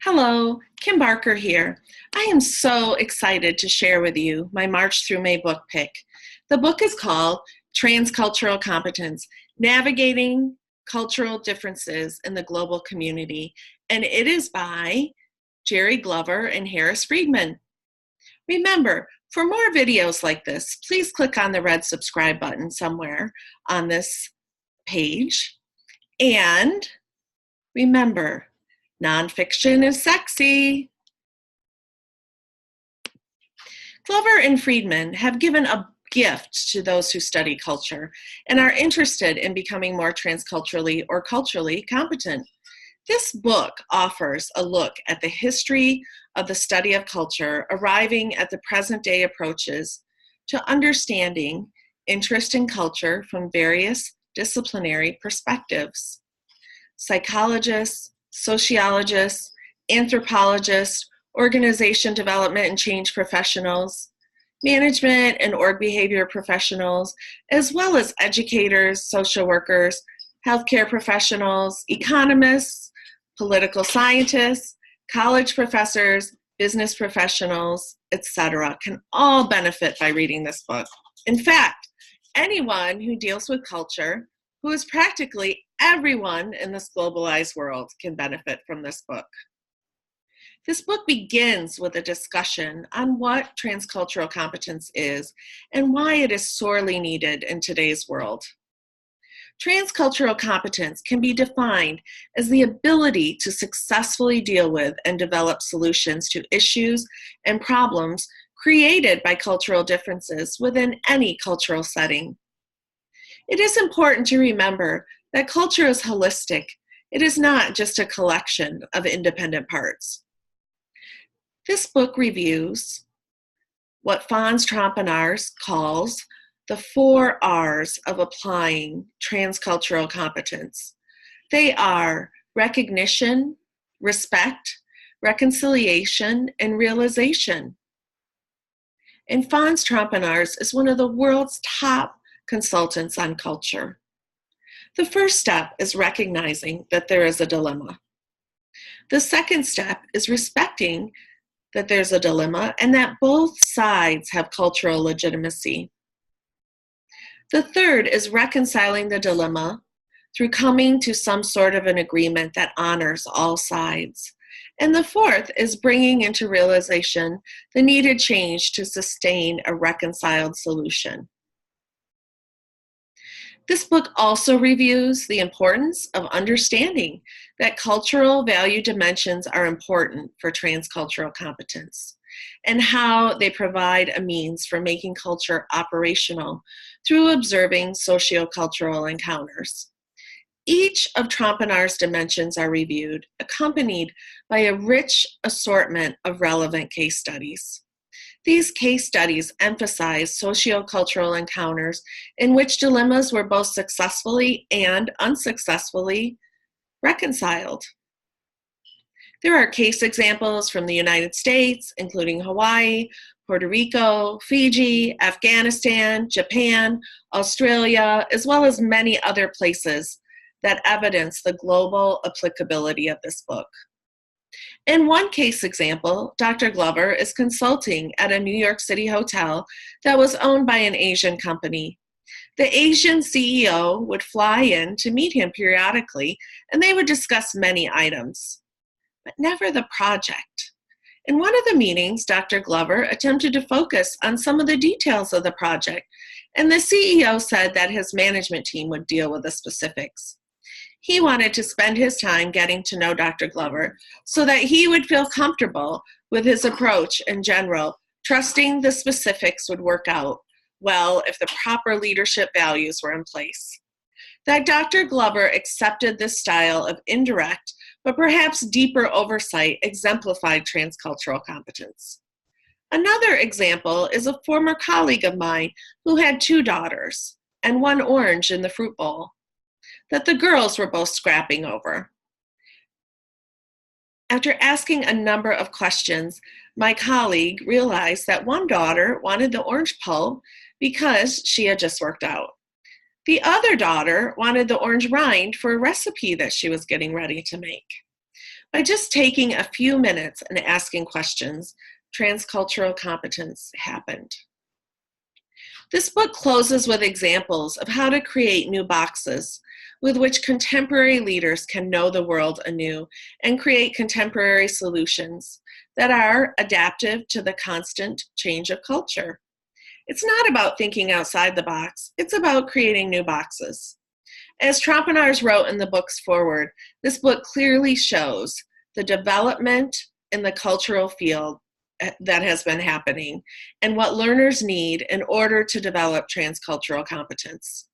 Hello, Kim Barker here. I am so excited to share with you my March through May book pick. The book is called Transcultural Competence, Navigating Cultural Differences in the Global Community, and it is by Jerry Glover and Harris Friedman. Remember, for more videos like this, please click on the red subscribe button somewhere on this page. And remember, nonfiction is sexy. Glover and Friedman have given a gift to those who study culture and are interested in becoming more transculturally or culturally competent. This book offers a look at the history of the study of culture, arriving at the present-day approaches to understanding interest in culture from various disciplinary perspectives. Psychologists, sociologists, anthropologists, organization development and change professionals, management and org behavior professionals, as well as educators, social workers, healthcare professionals, economists, political scientists, college professors, business professionals, etc., can all benefit by reading this book. In fact, anyone who deals with culture, who is practically everyone in this globalized world, can benefit from this book. This book begins with a discussion on what transcultural competence is and why it is sorely needed in today's world. Transcultural competence can be defined as the ability to successfully deal with and develop solutions to issues and problems created by cultural differences within any cultural setting. It is important to remember that culture is holistic. It is not just a collection of independent parts. This book reviews what Franz Trompenaars calls the 4 R's of applying transcultural competence. They are recognition, respect, reconciliation, and realization. And Franz Trompenaars is one of the world's top consultants on culture. The first step is recognizing that there is a dilemma. The second step is respecting that there's a dilemma and that both sides have cultural legitimacy. The third is reconciling the dilemma through coming to some sort of an agreement that honors all sides. And the fourth is bringing into realization the needed change to sustain a reconciled solution. This book also reviews the importance of understanding that cultural value dimensions are important for transcultural competence and how they provide a means for making culture operational through observing sociocultural encounters. Each of Trompenaars' dimensions are reviewed, accompanied by a rich assortment of relevant case studies. These case studies emphasize sociocultural encounters in which dilemmas were both successfully and unsuccessfully reconciled. There are case examples from the United States, including Hawaii, Puerto Rico, Fiji, Afghanistan, Japan, Australia, as well as many other places that evidence the global applicability of this book. In one case example, Dr. Glover is consulting at a New York City hotel that was owned by an Asian company. The Asian CEO would fly in to meet him periodically, and they would discuss many items, but never the project. In one of the meetings, Dr. Glover attempted to focus on some of the details of the project, and the CEO said that his management team would deal with the specifics. He wanted to spend his time getting to know Dr. Glover so that he would feel comfortable with his approach in general, trusting the specifics would work out well if the proper leadership values were in place. That Dr. Glover accepted this style of indirect but perhaps deeper oversight exemplified transcultural competence. Another example is a former colleague of mine who had 2 daughters and 1 orange in the fruit bowl that the girls were both scrapping over. After asking a number of questions, my colleague realized that one daughter wanted the orange pulp because she had just worked out. The other daughter wanted the orange rind for a recipe that she was getting ready to make. By just taking a few minutes and asking questions, transcultural competence happened. This book closes with examples of how to create new boxes with which contemporary leaders can know the world anew and create contemporary solutions that are adaptive to the constant change of culture. It's not about thinking outside the box, it's about creating new boxes. As Trompenaars wrote in the book's foreword, this book clearly shows the development in the cultural field that has been happening and what learners need in order to develop transcultural competence.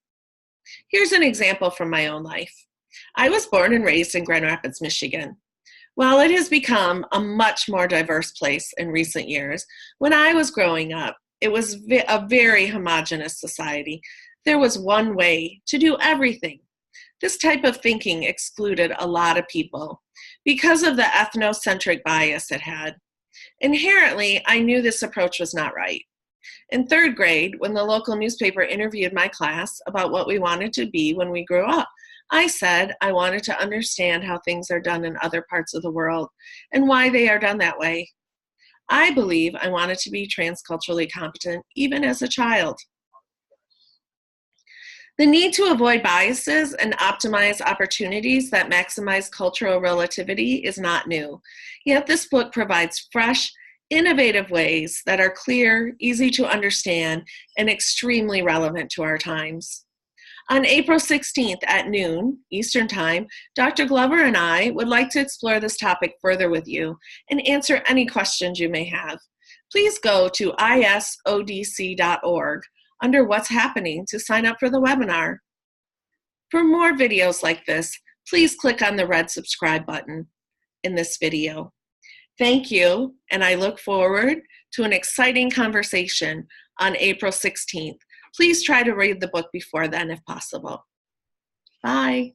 Here's an example from my own life. I was born and raised in Grand Rapids, Michigan. While it has become a much more diverse place in recent years, when I was growing up, it was a very homogeneous society. There was one way to do everything. This type of thinking excluded a lot of people because of the ethnocentric bias it had. Inherently, I knew this approach was not right. In third grade, when the local newspaper interviewed my class about what we wanted to be when we grew up, I said I wanted to understand how things are done in other parts of the world and why they are done that way. I believe I wanted to be transculturally competent even as a child. The need to avoid biases and optimize opportunities that maximize cultural relativity is not new. Yet this book provides fresh, innovative ways that are clear, easy to understand, and extremely relevant to our times. On April 16th at noon Eastern Time, Dr. Glover and I would like to explore this topic further with you and answer any questions you may have. Please go to isodc.org under What's Happening to sign up for the webinar. For more videos like this, please click on the red subscribe button in this video. Thank you, and I look forward to an exciting conversation on April 16th. Please try to read the book before then if possible. Bye.